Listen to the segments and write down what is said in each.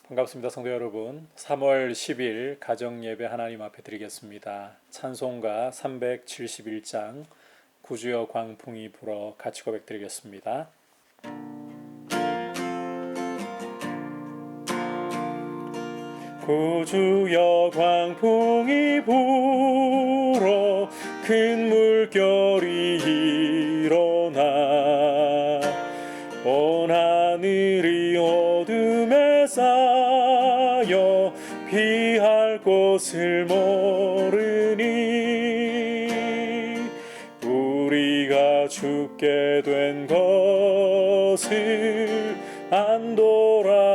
반갑습니다. 성도 여러분. 3월 10일 가정예배 하나님 앞에 드리겠습니다. 찬송가 371장 구주여 광풍이 불어 같이 고백드리겠습니다. 구주여 광풍이 불어 큰 물결이 일어나 온 하늘이 어둠에 쌓여 피할 곳을 모르니 우리가 죽게 된 것을 안 돌아봅니까?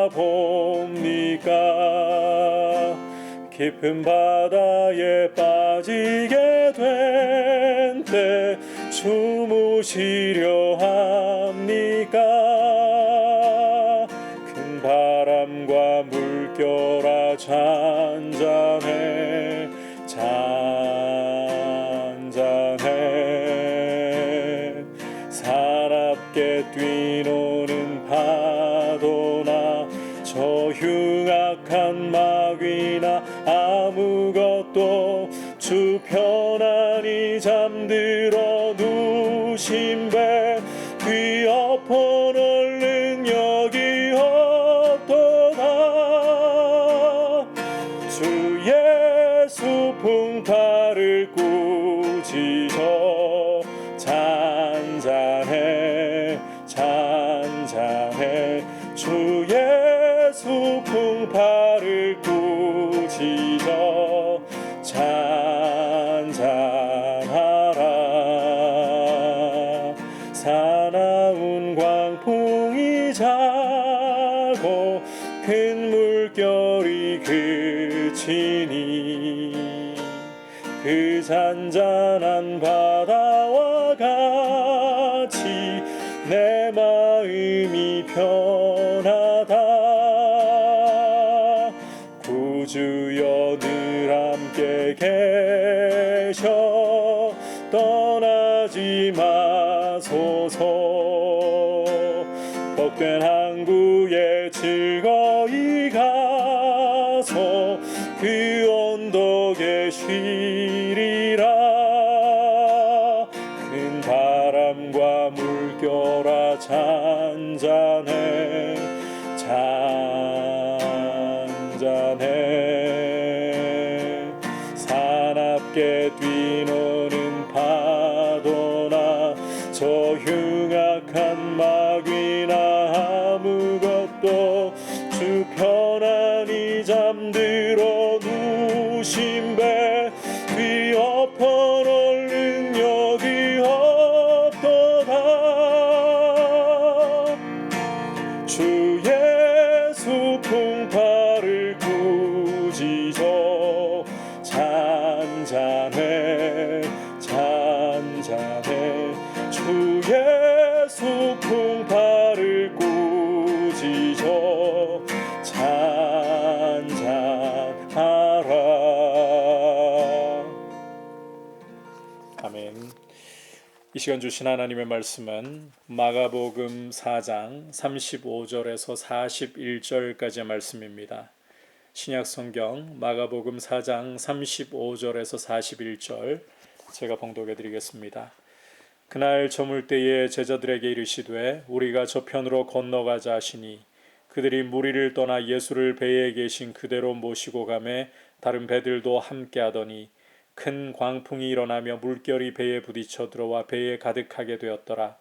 깊은 바다에 빠지게 된 때 주무시려 합니까? 큰 바람과 물결아 잔잔해 잔잔해 사납게 뛰노는 파도나 저 흉악한 마귀나 아무것도 주 편안히 잠들어 누신 배 뒤엎어놓을 능력이 없도다. 주 예수 풍파를 꾸짖어 잔잔해 잔잔해 주 예수 풍파를 꾸짖어 잔잔하라. 사나운 광풍이 자고 큰 물결이 그치니 그 잔잔한 바다와 같이 내 마음이 편하다. 구주여 늘 함께 계셔 떠나지 마소서. 복된 항구에 즐거이 가서 그 언덕에 쉬리라. 큰 바람과 물결아 잔잔해 잔잔해 사납게 뛰노는 파도나 저 흉악한 마귀나 아무것도 주 편안히 잠들어 누신 배 뒤엎어놓을 능력이 없도다. 주 예수 풍파를 꾸짖어 잔잔해 잔잔해 주 예수 풍파를 꾸짖어 잔잔하라. 아멘. 이 시간 주신 하나님의 말씀은 마가복음 4장 35절에서 41절까지의 말씀입니다. 신약성경 마가복음 4장 35절에서 41절 제가 봉독해 드리겠습니다. 그날 저물 때에 제자들에게 이르시되 우리가 저편으로 건너가자 하시니 그들이 무리를 떠나 예수를 배에 계신 그대로 모시고 가매 다른 배들도 함께 하더니 큰 광풍이 일어나며 물결이 배에 부딪혀 들어와 배에 가득하게 되었더라.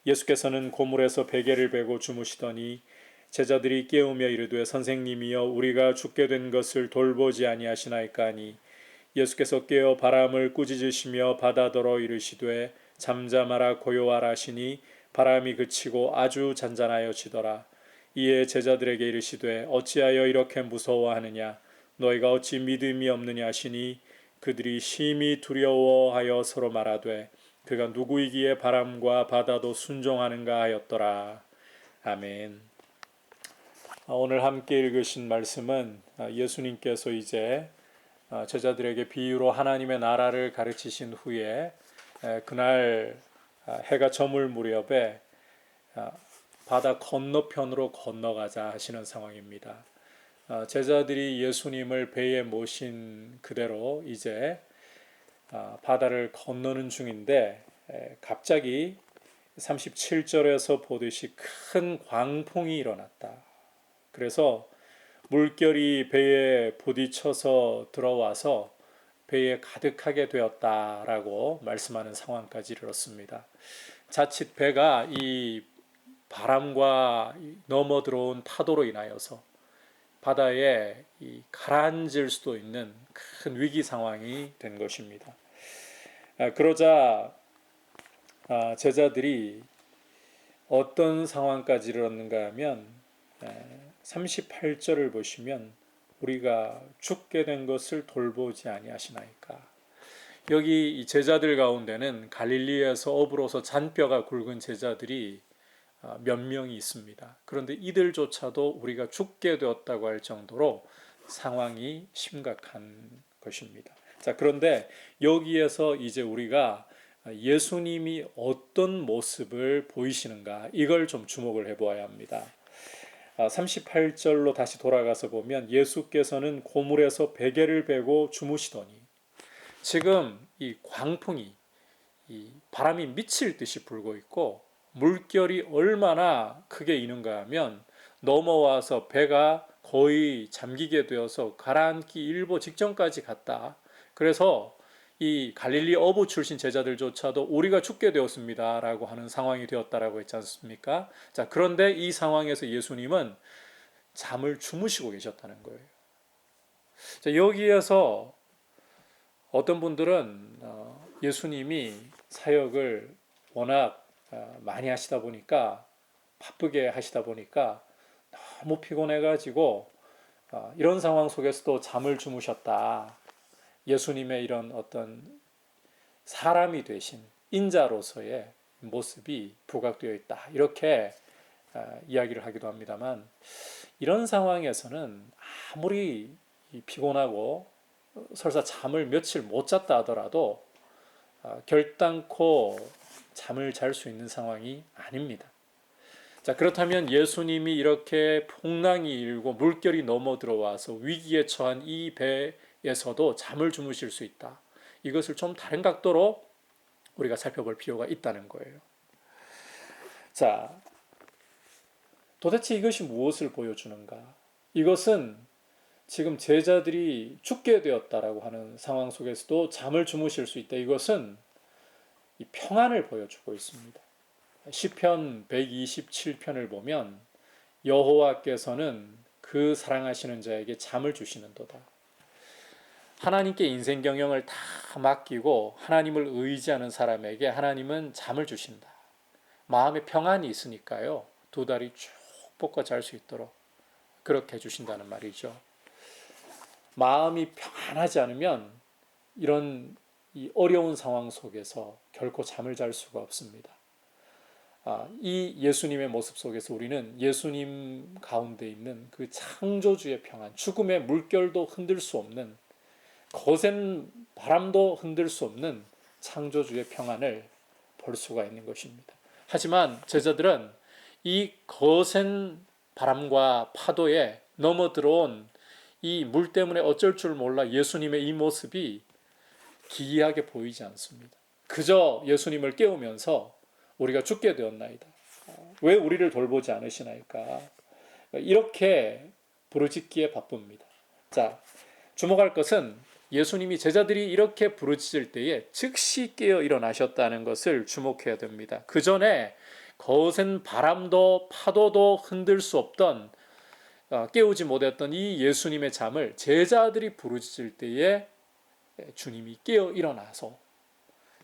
예수께서는 고물에서 베개를 베고 주무시더니 제자들이 깨우며 이르되 선생님이여 우리가 죽게 된 것을 돌보지 아니하시나이까 하니 예수께서 깨어 바람을 꾸짖으시며 바다더러 이르시되 잠잠하라 고요하라 하시니 바람이 그치고 아주 잔잔하여 지더라. 이에 제자들에게 이르시되 어찌하여 이렇게 무서워하느냐 너희가 어찌 믿음이 없느냐 하시니 그들이 심히 두려워하여 서로 말하되 그가 누구이기에 바람과 바다도 순종하는가 하였더라. 아멘. 오늘 함께 읽으신 말씀은 예수님께서 이제 제자들에게 비유로 하나님의 나라를 가르치신 후에 그날 해가 저물 무렵에 바다 건너편으로 건너가자 하시는 상황입니다. 제자들이 예수님을 배에 모신 그대로 이제 바다를 건너는 중인데 갑자기 37절에서 보듯이 큰 광풍이 일어났다. 그래서 물결이 배에 부딪혀서 들어와서 배에 가득하게 되었다라고 말씀하는 상황까지 이르렀습니다. 자칫 배가 이 바람과 넘어 들어온 파도로 인하여서 바다에 가라앉을 수도 있는 큰 위기 상황이 된 것입니다. 그러자 제자들이 어떤 상황까지 이르렀는가 하면 38절을 보시면 우리가 죽게 된 것을 돌보지 아니하시나이까. 여기 이 제자들 가운데는 갈릴리에서 어부로서 잔뼈가 굵은 제자들이 몇 명이 있습니다. 그런데 이들조차도 우리가 죽게 되었다고 할 정도로 상황이 심각한 것입니다. 자, 그런데 여기에서 이제 우리가 예수님이 어떤 모습을 보이시는가 이걸 좀 주목을 해보아야 합니다. 38절로 다시 돌아가서 보면 예수께서는 고물에서 베개를 베고 주무시더니, 지금 이 광풍이 이 바람이 미칠 듯이 불고 있고 물결이 얼마나 크게 이는가 하면 넘어와서 배가 거의 잠기게 되어서 가라앉기 일보 직전까지 갔다. 그래서 이 갈릴리 어부 출신 제자들조차도 우리가 죽게 되었습니다 라고 하는 상황이 되었다라고 했지 않습니까? 자, 그런데 이 상황에서 예수님은 잠을 주무시고 계셨다는 거예요. 자, 여기에서 어떤 분들은 예수님이 사역을 워낙 많이 하시다 보니까, 바쁘게 하시다 보니까 너무 피곤해가지고 이런 상황 속에서도 잠을 주무셨다. 예수님의 이런 어떤 사람이 되신 인자로서의 모습이 부각되어 있다. 이렇게 이야기를 하기도 합니다만, 이런 상황에서는 아무리 피곤하고 설사 잠을 며칠 못 잤다 하더라도 결단코 잠을 잘 수 있는 상황이 아닙니다. 자, 그렇다면 예수님이 이렇게 풍랑이 일고 물결이 넘어 들어와서 위기에 처한 이 배에서도 잠을 주무실 수 있다. 이것을 좀 다른 각도로 우리가 살펴볼 필요가 있다는 거예요. 자, 도대체 이것이 무엇을 보여주는가? 이것은 지금 제자들이 죽게 되었다라고 하는 상황 속에서도 잠을 주무실 수 있다. 이것은 이 평안을 보여주고 있습니다. 시편 127편을 보면 여호와께서는 그 사랑하시는 자에게 잠을 주시는도다. 하나님께 인생 경영을 다 맡기고 하나님을 의지하는 사람에게 하나님은 잠을 주신다. 마음에 평안이 있으니까요. 두 다리 쭉 뻗고 잘 수 있도록 그렇게 해주신다는 말이죠. 마음이 평안하지 않으면 이런 이 어려운 상황 속에서 결코 잠을 잘 수가 없습니다. 이 예수님의 모습 속에서 우리는 예수님 가운데 있는 그 창조주의 평안, 죽음의 물결도 흔들 수 없는, 거센 바람도 흔들 수 없는 창조주의 평안을 볼 수가 있는 것입니다. 하지만 제자들은 이 거센 바람과 파도에 넘어 들어온 이 물 때문에 어쩔 줄 몰라 예수님의 이 모습이 기이하게 보이지 않습니다. 그저 예수님을 깨우면서 우리가 죽게 되었나이다. 왜 우리를 돌보지 않으시나이까? 이렇게 부르짖기에 바쁩니다. 자, 주목할 것은 예수님이 제자들이 이렇게 부르짖을 때에 즉시 깨어 일어나셨다는 것을 주목해야 됩니다. 그 전에 거센 바람도 파도도 흔들 수 없던, 깨우지 못했던 이 예수님의 잠을 제자들이 부르짖을 때에 주님이 깨어 일어나서,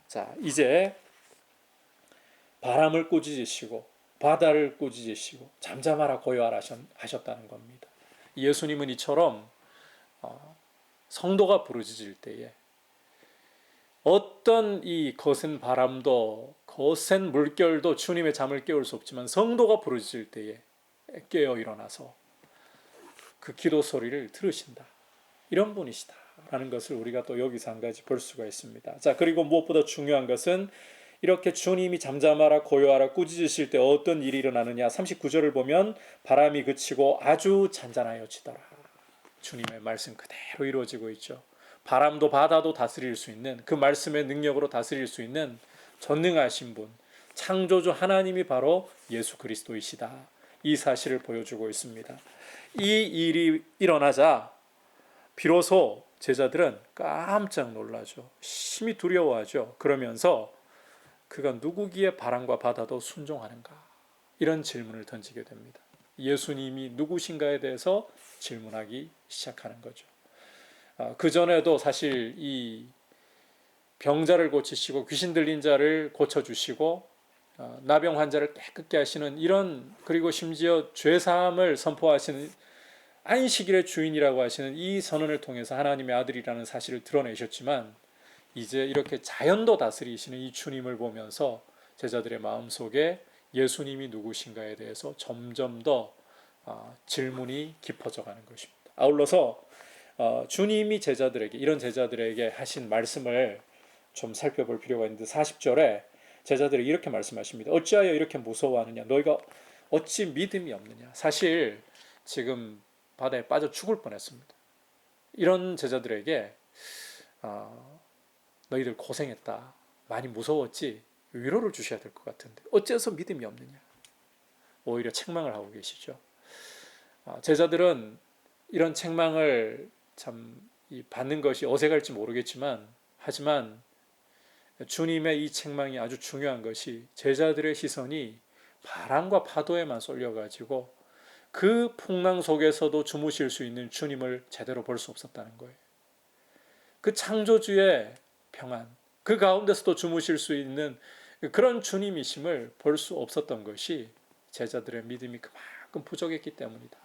자, 이제 바람을 꾸짖으시고 바다를 꾸짖으시고 잠잠하라 고요하라 하셨다는 겁니다. 예수님은 이처럼 성도가 부르짖을 때에 어떤 이 거센 바람도 거센 물결도 주님의 잠을 깨울 수 없지만 성도가 부르짖을 때에 깨어 일어나서 그 기도 소리를 들으신다. 이런 분이시다라는 것을 우리가 또 여기서 한 가지 볼 수가 있습니다. 자, 그리고 무엇보다 중요한 것은 이렇게 주님이 잠잠하라 고요하라 꾸짖으실 때 어떤 일이 일어나느냐. 39절을 보면 바람이 그치고 아주 잔잔하여지더라. 주님의 말씀 그대로 이루어지고 있죠. 바람도 바다도 다스릴 수 있는, 그 말씀의 능력으로 다스릴 수 있는 전능하신 분, 창조주 하나님이 바로 예수 그리스도이시다. 이 사실을 보여주고 있습니다. 이 일이 일어나자 비로소 제자들은 깜짝 놀라죠. 심히 두려워하죠. 그러면서 그가 누구기에 바람과 바다도 순종하는가? 이런 질문을 던지게 됩니다. 예수님이 누구신가에 대해서 질문하기 시작하는 거죠. 그 전에도 사실 이 병자를 고치시고 귀신 들린 자를 고쳐주시고 나병 환자를 깨끗게 하시는 이런, 그리고 심지어 죄사함을 선포하시는 안식일의 주인이라고 하시는 이 선언을 통해서 하나님의 아들이라는 사실을 드러내셨지만, 이제 이렇게 자연도 다스리시는 이 주님을 보면서 제자들의 마음속에 예수님이 누구신가에 대해서 점점 더 질문이 깊어져 가는 것입니다. 아울러서 주님이 제자들에게, 이런 제자들에게 하신 말씀을 좀 살펴볼 필요가 있는데, 40절에 제자들에게 이렇게 말씀하십니다. 어찌하여 이렇게 무서워하느냐? 너희가 어찌 믿음이 없느냐? 사실 지금 바다에 빠져 죽을 뻔했습니다. 이런 제자들에게 너희들 고생했다, 많이 무서웠지, 위로를 주셔야 될 것 같은데 어째서 믿음이 없느냐? 오히려 책망을 하고 계시죠. 제자들은 이런 책망을 참 받는 것이 어색할지 모르겠지만, 하지만 주님의 이 책망이 아주 중요한 것이, 제자들의 시선이 바람과 파도에만 쏠려가지고 그 풍랑 속에서도 주무실 수 있는 주님을 제대로 볼 수 없었다는 거예요. 그 창조주의 평안, 그 가운데서도 주무실 수 있는 그런 주님이심을 볼 수 없었던 것이 제자들의 믿음이 그만큼 부족했기 때문이다.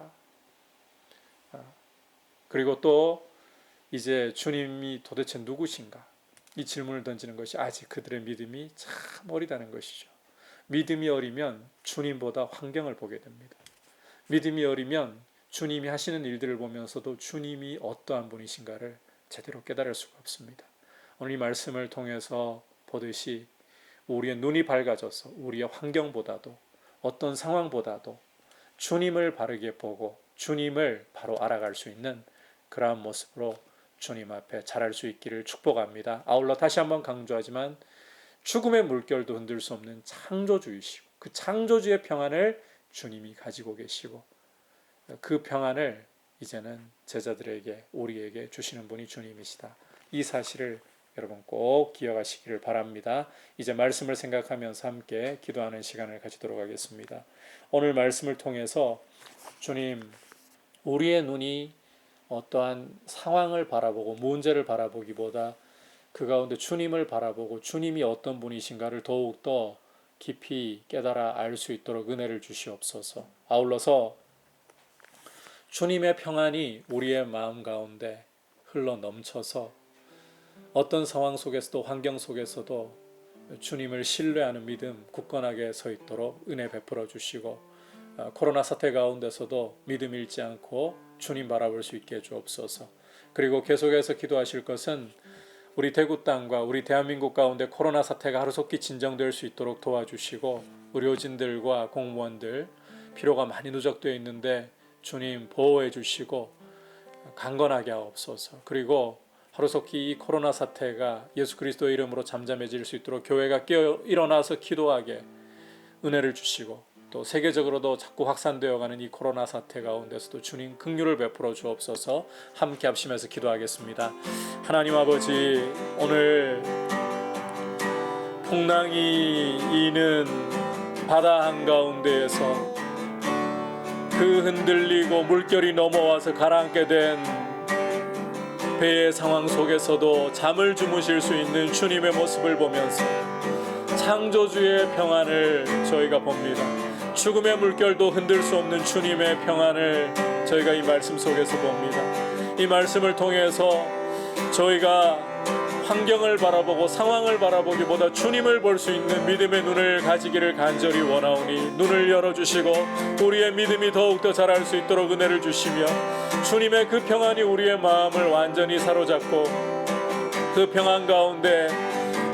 그리고 또 이제 주님이 도대체 누구신가? 이 질문을 던지는 것이 아직 그들의 믿음이 참 어리다는 것이죠. 믿음이 어리면 주님보다 환경을 보게 됩니다. 믿음이 어리면 주님이 하시는 일들을 보면서도 주님이 어떠한 분이신가를 제대로 깨달을 수가 없습니다. 오늘 이 말씀을 통해서 보듯이 우리의 눈이 밝아져서 우리의 환경보다도, 어떤 상황보다도 주님을 바르게 보고 주님을 바로 알아갈 수 있는 그러한 모습으로 주님 앞에 자랄 수 있기를 축복합니다. 아울러 다시 한번 강조하지만, 죽음의 물결도 흔들 수 없는 창조주이시고 그 창조주의 평안을 주님이 가지고 계시고, 그 평안을 이제는 제자들에게, 우리에게 주시는 분이 주님이시다. 이 사실을 여러분 꼭 기억하시기를 바랍니다. 이제 말씀을 생각하면서 함께 기도하는 시간을 가지도록 하겠습니다. 오늘 말씀을 통해서 주님, 우리의 눈이 어떠한 상황을 바라보고 문제를 바라보기보다 그 가운데 주님을 바라보고 주님이 어떤 분이신가를 더욱더 깊이 깨달아 알 수 있도록 은혜를 주시옵소서. 아울러서 주님의 평안이 우리의 마음 가운데 흘러 넘쳐서 어떤 상황 속에서도, 환경 속에서도 주님을 신뢰하는 믿음 굳건하게 서 있도록 은혜 베풀어 주시고, 코로나 사태 가운데서도 믿음 잃지 않고 주님 바라볼 수 있게 해 주옵소서. 그리고 계속해서 기도하실 것은 우리 대구 땅과 우리 대한민국 가운데 코로나 사태가 하루속히 진정될 수 있도록 도와주시고, 의료진들과 공무원들 피로가 많이 누적되어 있는데 주님 보호해 주시고 강건하게 하옵소서. 그리고 하루속히 이 코로나 사태가 예수 그리스도의 이름으로 잠잠해질 수 있도록 교회가 깨어 일어나서 기도하게 은혜를 주시고, 또 세계적으로도 자꾸 확산되어가는 이 코로나 사태 가운데서도 주님 긍휼을 베풀어 주옵소서. 함께 합심해서 기도하겠습니다. 하나님 아버지, 오늘 풍랑이 이는 바다 한가운데에서 그 흔들리고 물결이 넘어와서 가라앉게 된 배의 상황 속에서도 잠을 주무실 수 있는 주님의 모습을 보면서 창조주의 평안을 저희가 봅니다. 죽음의 물결도 흔들 수 없는 주님의 평안을 저희가 이 말씀 속에서 봅니다. 이 말씀을 통해서 저희가 환경을 바라보고 상황을 바라보기보다 주님을 볼 수 있는 믿음의 눈을 가지기를 간절히 원하오니, 눈을 열어주시고 우리의 믿음이 더욱더 자랄 수 있도록 은혜를 주시며, 주님의 그 평안이 우리의 마음을 완전히 사로잡고 그 평안 가운데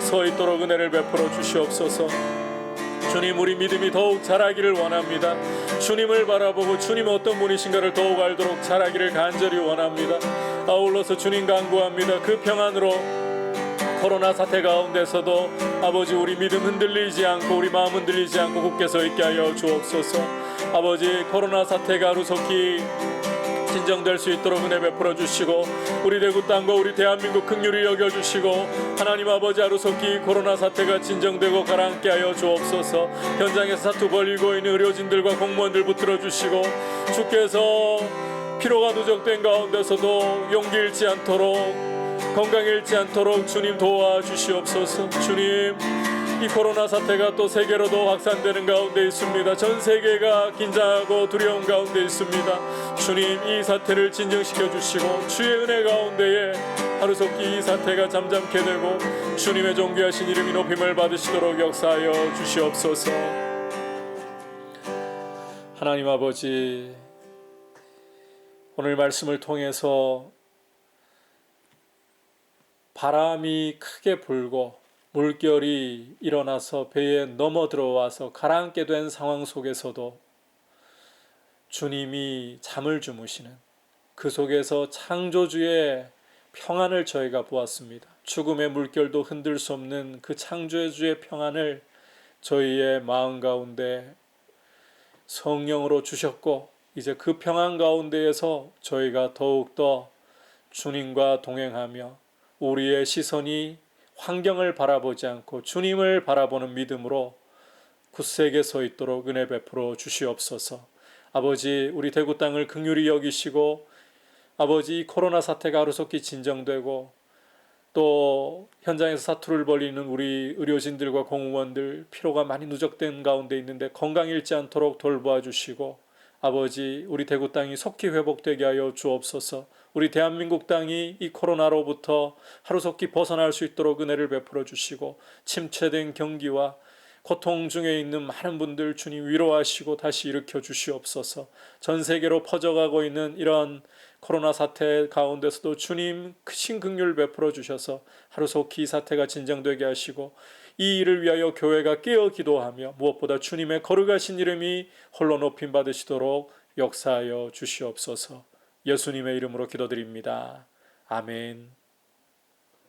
서 있도록 은혜를 베풀어 주시옵소서. 주님, 우리 믿음이 더욱 자라기를 원합니다. 주님을 바라보고 주님 어떤 분이신가를 더욱 알도록 자라기를 간절히 원합니다. 아울러서 주님 간구합니다. 그 평안으로 코로나 사태 가운데서도 아버지 우리 믿음 흔들리지 않고 우리 마음 흔들리지 않고 굳게 서 있게 하여 주옵소서. 아버지 코로나 사태가 하루속히 진정될 수 있도록 은혜 베풀어 주시고 우리 대구 땅과 우리 대한민국 긍휼히 여겨주시고 하나님 아버지 하루속히 코로나 사태가 진정되고 가라앉게 하여 주옵소서. 현장에서 사투 벌이고 있는 의료진들과 공무원들 붙들어 주시고 주께서 피로가 누적된 가운데서도 용기 잃지 않도록 건강 잃지 않도록 주님 도와주시옵소서. 주님, 이 코로나 사태가 또 세계로도 확산되는 가운데 있습니다. 전 세계가 긴장하고 두려운 가운데 있습니다. 주님, 이 사태를 진정시켜 주시고 주의 은혜 가운데에 하루속히 이 사태가 잠잠케 되고 주님의 존귀하신 이름이 높임을 받으시도록 역사하여 주시옵소서. 하나님 아버지, 오늘 말씀을 통해서 바람이 크게 불고 물결이 일어나서 배에 넘어 들어와서 가라앉게 된 상황 속에서도 주님이 잠을 주무시는 그 속에서 창조주의 평안을 저희가 보았습니다. 죽음의 물결도 흔들 수 없는 그 창조주의 평안을 저희의 마음 가운데 성령으로 주셨고 이제 그 평안 가운데에서 저희가 더욱더 주님과 동행하며 우리의 시선이 환경을 바라보지 않고 주님을 바라보는 믿음으로 굳세게 서 있도록 은혜 베풀어 주시옵소서. 아버지, 우리 대구 땅을 긍휼히 여기시고 아버지, 코로나 사태가 하루속히 진정되고 또 현장에서 사투를 벌이는 우리 의료진들과 공무원들 피로가 많이 누적된 가운데 있는데 건강 잃지 않도록 돌보아 주시고 아버지, 우리 대구 땅이 속히 회복되게 하여 주옵소서. 우리 대한민국 땅이 이 코로나로부터 하루속히 벗어날 수 있도록 은혜를 베풀어 주시고 침체된 경기와 고통 중에 있는 많은 분들 주님 위로하시고 다시 일으켜 주시옵소서. 전 세계로 퍼져가고 있는 이런 코로나 사태 가운데서도 주님 크신 긍휼 베풀어 주셔서 하루속히 이 사태가 진정되게 하시고 이 일을 위하여 교회가 깨어 기도하며 무엇보다 주님의 거룩하신 이름이 홀로 높임 받으시도록 역사하여 주시옵소서. 예수님의 이름으로 기도드립니다. 아멘.